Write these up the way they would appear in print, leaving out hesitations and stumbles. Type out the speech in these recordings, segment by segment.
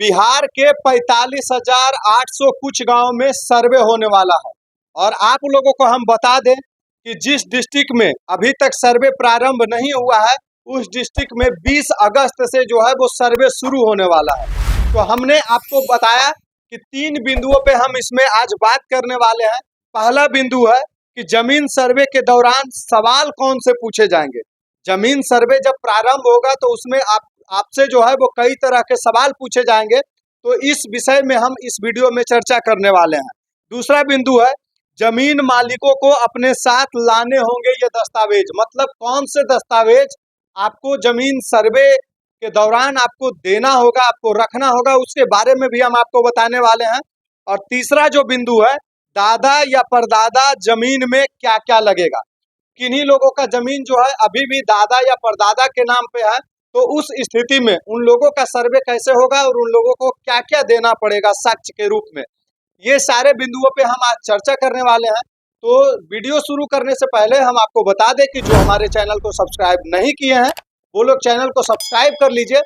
बिहार के 45,800 कुछ गांव में सर्वे होने वाला है। और आप लोगों को हम बता दें कि जिस डिस्ट्रिक्ट में अभी तक सर्वे प्रारंभ नहीं हुआ है, उस डिस्ट्रिक्ट में 20 अगस्त से जो है वो सर्वे शुरू होने वाला है। तो हमने आपको बताया कि 3 बिंदुओं पे हम इसमें आज बात करने वाले हैं। पहला बिंदु है कि जमीन सर्वे के दौरान सवाल कौन से पूछे जाएंगे। जमीन सर्वे जब प्रारंभ होगा तो उसमें आपसे जो है वो कई तरह के सवाल पूछे जाएंगे। तो इस विषय में हम इस वीडियो में चर्चा करने वाले हैं। दूसरा बिंदु है जमीन मालिकों को अपने साथ लाने होंगे ये दस्तावेज, मतलब कौन से दस्तावेज आपको जमीन सर्वे के दौरान आपको देना होगा, आपको रखना होगा, उसके बारे में भी हम आपको बताने वाले हैं। और तीसरा जो बिंदु है, दादा या परदादा जमीन में क्या क्या लगेगा। किन्हीं लोगों का जमीन जो है अभी भी दादा या परदादा के नाम पे है, तो उस स्थिति में उन लोगों का सर्वे कैसे होगा और उन लोगों को क्या क्या देना पड़ेगा साक्ष्य के रूप में। ये सारे बिंदुओं पे हम आज चर्चा करने वाले हैं। तो वीडियो शुरू करने से पहले हम आपको बता दें कि जो हमारे चैनल को सब्सक्राइब नहीं किए हैं वो लोग चैनल को सब्सक्राइब कर लीजिए।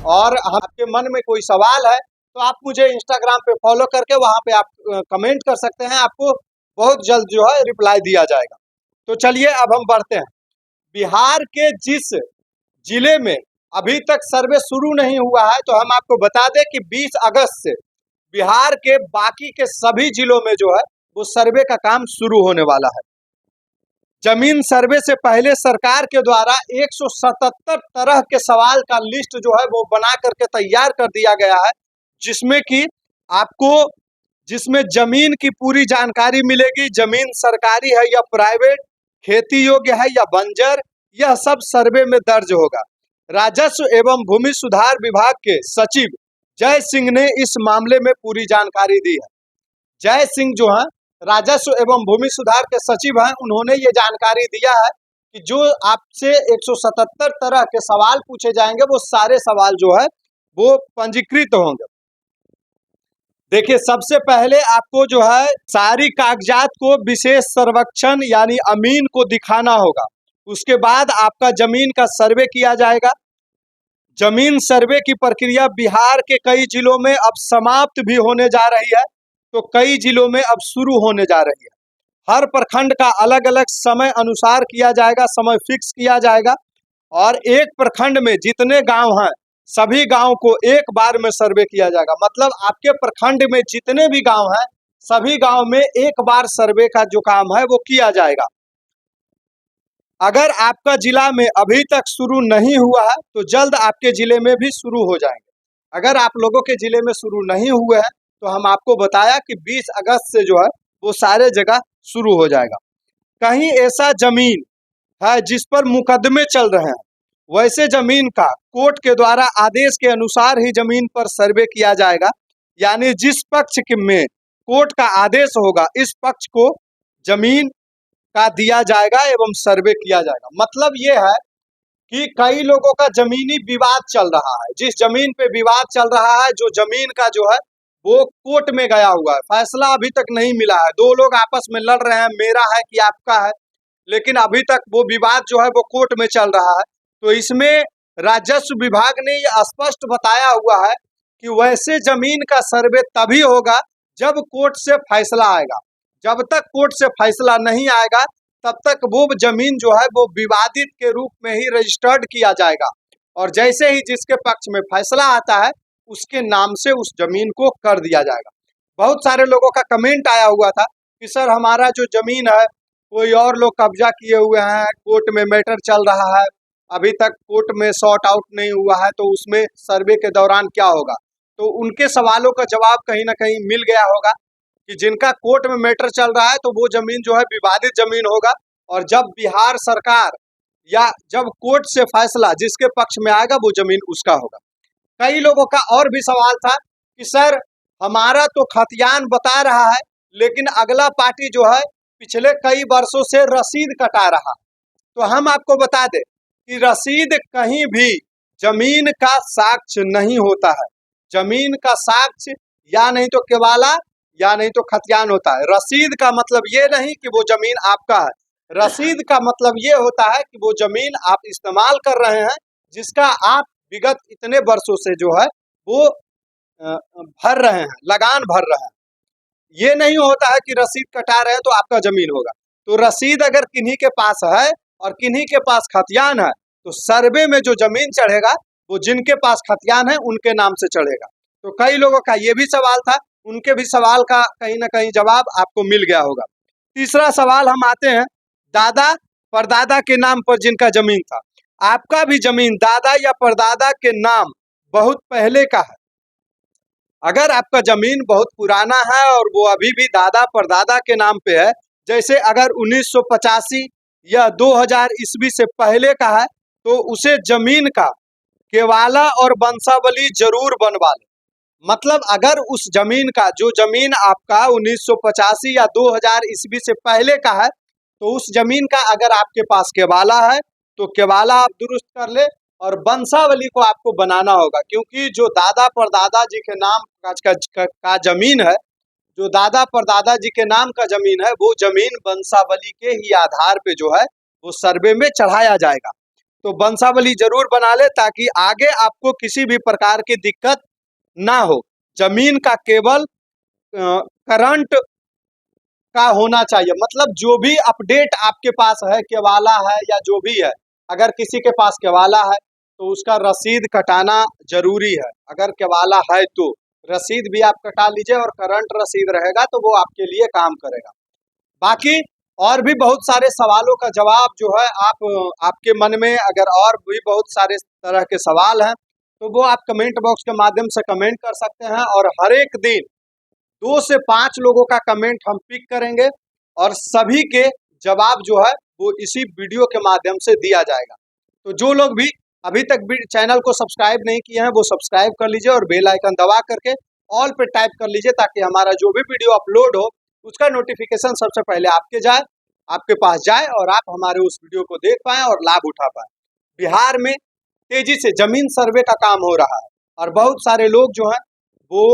और आपके मन में कोई सवाल है तो आप मुझे इंस्टाग्राम पे फॉलो करके वहाँ पे आप कमेंट कर सकते हैं, आपको बहुत जल्द जो है रिप्लाई दिया जाएगा। तो चलिए अब हम बढ़ते हैं। बिहार के जिस जिले में अभी तक सर्वे शुरू नहीं हुआ है, तो हम आपको बता दें कि 20 अगस्त से बिहार के बाकी के सभी जिलों में जो है वो सर्वे का काम शुरू होने वाला है। जमीन सर्वे से पहले सरकार के द्वारा 177 तरह के सवाल का लिस्ट जो है वो बना करके तैयार कर दिया गया है, जिसमें कि आपको जिसमें जमीन की पूरी जानकारी मिलेगी। जमीन सरकारी है या प्राइवेट, खेती योग्य है या बंजर, यह सब सर्वे में दर्ज होगा। राजस्व एवं भूमि सुधार विभाग के सचिव जय सिंह ने इस मामले में पूरी जानकारी दी है। जय सिंह जो है राजस्व एवं भूमि सुधार के सचिव हैं, उन्होंने ये जानकारी दिया है कि जो आपसे 177 तरह के सवाल पूछे जाएंगे वो सारे सवाल जो है वो पंजीकृत होंगे। देखिए, सबसे पहले आपको जो है सारी कागजात को विशेष सर्वेक्षण यानी अमीन को दिखाना होगा। उसके बाद आपका जमीन का सर्वे किया जाएगा। जमीन सर्वे की प्रक्रिया बिहार के कई जिलों में अब समाप्त भी होने जा रही है, तो कई जिलों में अब शुरू होने जा रही है। हर प्रखंड का अलग अलग समय अनुसार किया जाएगा, समय फिक्स किया जाएगा। और एक प्रखंड में जितने गांव हैं सभी गांव को एक बार में सर्वे किया जाएगा। मतलब आपके प्रखंड में जितने भी गांव हैं सभी गांव में एक बार सर्वे का जो काम है वो किया जाएगा। अगर आपका जिला में अभी तक शुरू नहीं हुआ है तो जल्द आपके जिले में भी शुरू हो जाएंगे। अगर आप लोगों के जिले में शुरू नहीं हुए हैं तो हम आपको बताया कि 20 अगस्त से जो है वो सारे जगह शुरू हो जाएगा। कहीं ऐसा जमीन है जिस पर मुकदमे चल रहे हैं, वैसे जमीन का कोर्ट के द्वारा आदेश के अनुसार ही जमीन पर सर्वे किया जाएगा। यानी जिस पक्ष में कोर्ट का आदेश होगा इस पक्ष को जमीन का दिया जाएगा एवं सर्वे किया जाएगा। मतलब ये है कि कई लोगों का जमीनी विवाद चल रहा है। जिस जमीन पे विवाद चल रहा है, जो जमीन का जो है वो कोर्ट में गया हुआ है, फैसला अभी तक नहीं मिला है, दो लोग आपस में लड़ रहे हैं, मेरा है कि आपका है, लेकिन अभी तक वो विवाद जो है वो कोर्ट में चल रहा है। तो इसमें राजस्व विभाग ने ये स्पष्ट बताया हुआ है कि वैसे जमीन का सर्वे तभी होगा जब कोर्ट से फैसला आएगा। जब तक कोर्ट से फैसला नहीं आएगा तब तक वो जमीन जो है वो विवादित के रूप में ही रजिस्टर्ड किया जाएगा। और जैसे ही जिसके पक्ष में फैसला आता है उसके नाम से उस जमीन को कर दिया जाएगा। बहुत सारे लोगों का कमेंट आया हुआ था कि सर हमारा जो जमीन है कोई और लोग कब्जा किए हुए हैं, कोर्ट में मैटर चल रहा है, अभी तक कोर्ट में सॉर्ट आउट नहीं हुआ है, तो उसमें सर्वे के दौरान क्या होगा। तो उनके सवालों का जवाब कहीं ना कहीं मिल गया होगा कि जिनका कोर्ट में मैटर चल रहा है तो वो जमीन जो है विवादित जमीन होगा। और जब बिहार सरकार या जब कोर्ट से फैसला जिसके पक्ष में आएगा वो जमीन उसका होगा। कई लोगों का और भी सवाल था कि सर हमारा तो खतियान बता रहा है लेकिन अगला पार्टी जो है पिछले कई वर्षों से रसीद कटा रहा। तो हम आपको बता दें कि रसीद कहीं भी जमीन का साक्ष्य नहीं होता है। जमीन का साक्ष्य या नहीं तो केवाला या नहीं तो खतियान होता है। रसीद का मतलब ये नहीं कि वो जमीन आपका है, रसीद का मतलब ये होता है कि वो जमीन आप इस्तेमाल कर रहे हैं जिसका आप विगत इतने वर्षों से जो है वो भर रहे हैं, लगान भर रहे हैं। ये नहीं होता है कि रसीद कटा रहे हैं तो आपका जमीन होगा। तो रसीद अगर किन्हीं के पास है और किन्हीं के पास खतियान है तो सर्वे में जो जमीन चढ़ेगा वो जिनके पास खतियान है उनके नाम से चढ़ेगा। तो कई लोगों का ये भी सवाल था, उनके भी सवाल का कहीं ना कहीं जवाब आपको मिल गया होगा। तीसरा सवाल हम आते हैं, दादा परदादा के नाम पर जिनका जमीन था। आपका भी जमीन दादा या परदादा के नाम बहुत पहले का है, अगर आपका जमीन बहुत पुराना है और वो अभी भी दादा परदादा के नाम पे है, जैसे अगर 1985 या 2000 ईस्वी से पहले का है, तो उसे जमीन का केवाला और वंशावली जरूर बनवा ले। मतलब अगर उस जमीन का, जो जमीन आपका 1985 या 2000 ईस्वी से पहले का है, तो उस जमीन का अगर आपके पास केवाला है तो केवाला आप दुरुस्त कर ले, और वंशावली को आपको बनाना होगा, क्योंकि जो दादा परदादा जी के नाम का जमीन है, जो दादा परदादा जी के नाम का जमीन है, वो जमीन वंशावली के ही आधार पे जो है वो सर्वे में चढ़ाया जाएगा। तो वंशावली जरूर बना ले ताकि आगे आपको किसी भी प्रकार की दिक्कत ना हो। जमीन का केवल करंट का होना चाहिए, मतलब जो भी अपडेट आपके पास है, केवाला है या जो भी है, अगर किसी के पास केवाला है तो उसका रसीद कटाना जरूरी है। अगर केवाला है तो रसीद भी आप कटा लीजिए, और करंट रसीद रहेगा तो वो आपके लिए काम करेगा। बाकी और भी बहुत सारे सवालों का जवाब जो है आपके मन में अगर और भी बहुत सारे तरह के सवाल हैं तो वो आप कमेंट बॉक्स के माध्यम से कमेंट कर सकते हैं, और हर एक दिन 2 से 5 लोगों का कमेंट हम पिक करेंगे और सभी के जवाब जो है वो इसी वीडियो के माध्यम से दिया जाएगा। तो जो लोग भी अभी तक भी चैनल को सब्सक्राइब नहीं किए हैं वो सब्सक्राइब कर लीजिए और बेल आइकन दबा करके ऑल पे टाइप कर लीजिए, ताकि हमारा जो भी वीडियो अपलोड हो उसका नोटिफिकेशन सबसे पहले आपके पास जाए और आप हमारे उस वीडियो को देख पाएं और लाभ उठा पाएं। बिहार में तेजी से जमीन सर्वे का काम हो रहा है, और बहुत सारे लोग जो हैं वो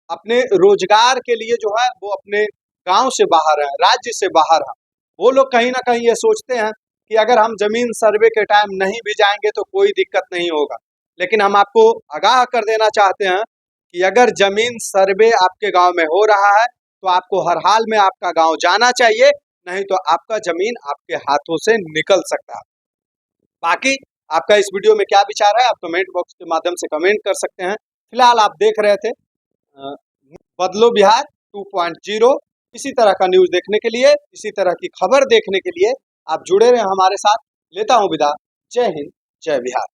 अपने रोजगार के लिए जो है वो अपने गांव से बाहर हैं, राज्य से बाहर हैं। वो लोग कहीं ना कहीं ये सोचते हैं कि अगर हम जमीन सर्वे के टाइम नहीं भी जाएंगे तो कोई दिक्कत नहीं होगा, लेकिन हम आपको आगाह कर देना चाहते हैं कि अगर जमीन सर्वे आपके गांव में हो रहा है तो आपको हर हाल में आपका गांव जाना चाहिए, नहीं तो आपका जमीन आपके हाथों से निकल सकता है। बाकी आपका इस वीडियो में क्या विचार है आप कमेंट बॉक्स के माध्यम से कमेंट कर सकते हैं। फिलहाल आप देख रहे थे बदलो बिहार 2.0। इसी तरह का न्यूज़ देखने के लिए, इसी तरह की खबर देखने के लिए आप जुड़े रहे हमारे साथ। लेता हूं विदा। जय हिंद, जय बिहार।